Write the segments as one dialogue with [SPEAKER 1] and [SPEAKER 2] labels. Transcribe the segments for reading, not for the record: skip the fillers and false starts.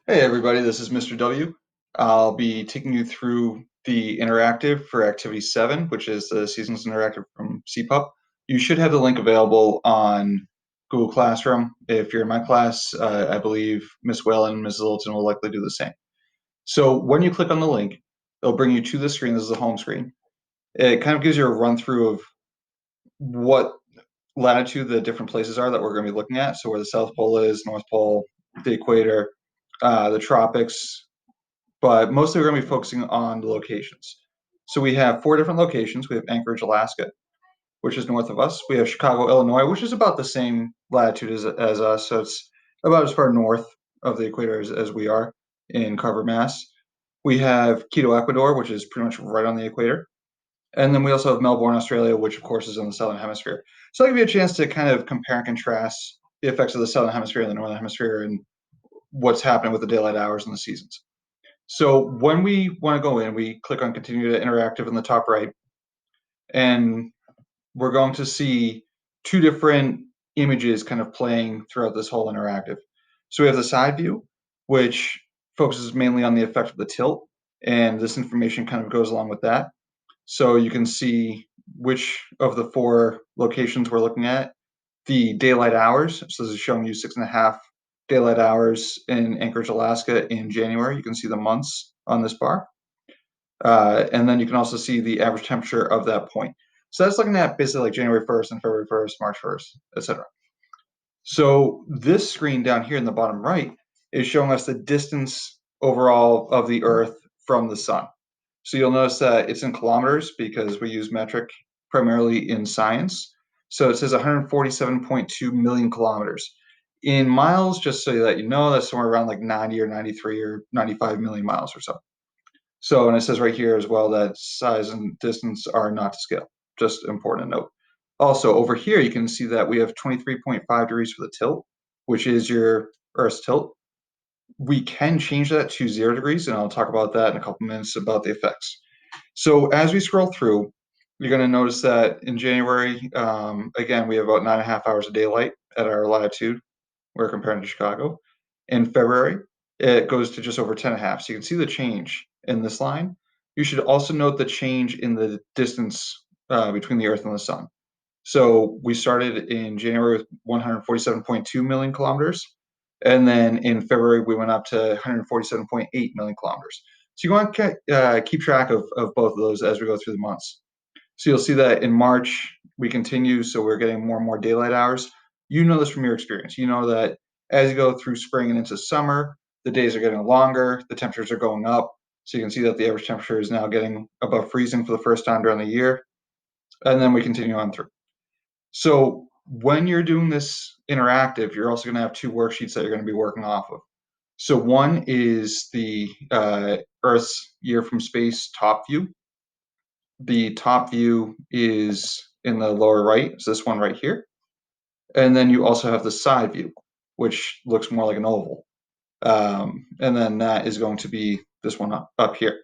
[SPEAKER 1] Hey everybody, this is Mr. W. I'll be taking you through the interactive for Activity 7, which is the Seasons Interactive from SEPUP. You should have the link available on Google Classroom. If you're in my class, I believe Miss Whalen and Ms. Littleton will likely do the same. So when you click on the link, it'll bring you to the screen. This is the home screen. It kind of gives you a run through of what latitude the different places are that we're going to be looking at. So where the South Pole is, North Pole, the equator, the tropics, but mostly we're going to be focusing on the locations. So we have 4 different locations. We have Anchorage, Alaska, which is north of us. We have Chicago, Illinois, which is about the same latitude as us. So it's about as far north of the equator as we are in Carver, Mass. We have Quito, Ecuador, which is pretty much right on the equator. And then we also have Melbourne, Australia, which of course is in the southern hemisphere. So I'll give you a chance to kind of compare and contrast the effects of the southern hemisphere and the northern hemisphere and what's happening with the daylight hours and the seasons. So when we want to go in, we click on continue to interactive in the top right, and we're going to see 2 different images kind of playing throughout this whole interactive. So we have the side view, which focuses mainly on the effect of the tilt, and this information kind of goes along with that. So you can see which of the 4 locations we're looking at, the daylight hours. So this is showing you 6.5 daylight hours in Anchorage, Alaska in January. You can see the months on this bar. And then you can also see the average temperature of that point. So that's looking at basically like January 1st and February 1st, March 1st, etc. So this screen down here in the bottom right is showing us the distance overall of the Earth from the sun. So you'll notice that it's in kilometers because we use metric primarily in science. So it says 147.2 million kilometers. In miles, just so that you know, that's somewhere around like 90 or 93 or 95 million miles or so. So, and it says right here as well that size and distance are not to scale. Just important to note. Also, over here, you can see that we have 23.5 degrees for the tilt, which is your Earth's tilt. We can change that to 0 degrees, and I'll talk about that in a couple minutes about the effects. So as we scroll through, you're going to notice that in January, again, we have about 9.5 hours of daylight at our latitude. We're comparing to Chicago. In February, it goes to just over 10.5. So you can see the change in this line. You should also note the change in the distance between the Earth and the Sun. So we started in January with 147.2 million kilometers. And then in February, we went up to 147.8 million kilometers. So you want to keep track of both of those as we go through the months. So you'll see that in March, we continue. So we're getting more and more daylight hours. You know this from your experience. You know that as you go through spring and into summer, the days are getting longer, the temperatures are going up. So you can see that the average temperature is now getting above freezing for the first time during the year. And then we continue on through. So when you're doing this interactive, you're also going to have 2 worksheets that you're going to be working off of. So one is the Earth's year from space top view. The top view is in the lower right. It's this one right here. And then you also have the side view, which looks more like an oval. And then that is going to be this one up here.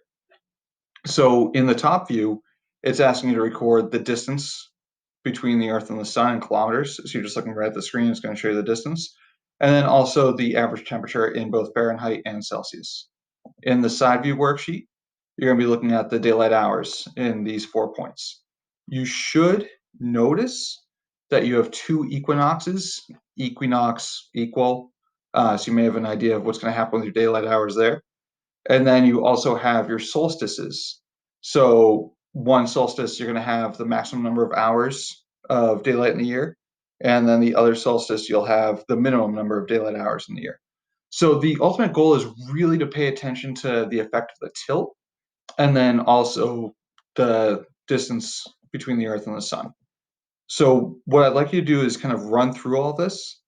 [SPEAKER 1] So in the top view, it's asking you to record the distance between the Earth and the Sun in kilometers. So you're just looking right at the screen, it's going to show you the distance. And then also the average temperature in both Fahrenheit and Celsius. In the side view worksheet, you're going to be looking at the daylight hours in these 4 points. You should notice that you have 2 equinoxes, equinox equal. So you may have an idea of what's going to happen with your daylight hours there. And then you also have your solstices. So one solstice, you're going to have the maximum number of hours of daylight in the year. And then the other solstice, you'll have the minimum number of daylight hours in the year. So the ultimate goal is really to pay attention to the effect of the tilt and then also the distance between the Earth and the Sun. So what I'd like you to do is kind of run through all this.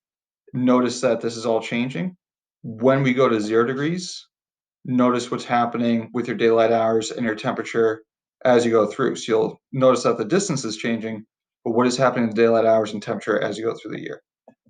[SPEAKER 1] Notice that this is all changing. When we go to 0 degrees, notice what's happening with your daylight hours and your temperature as you go through. So you'll notice that the distance is changing, but what is happening in daylight hours and temperature as you go through the year.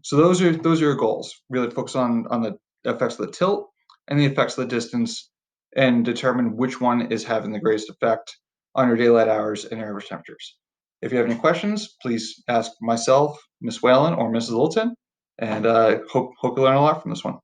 [SPEAKER 1] So those are your goals. Really focus on the effects of the tilt and the effects of the distance and determine which one is having the greatest effect on your daylight hours and your average temperatures. If you have any questions, please ask myself, Miss Whalen, or Mrs. Littleton, and hope you learn a lot from this one.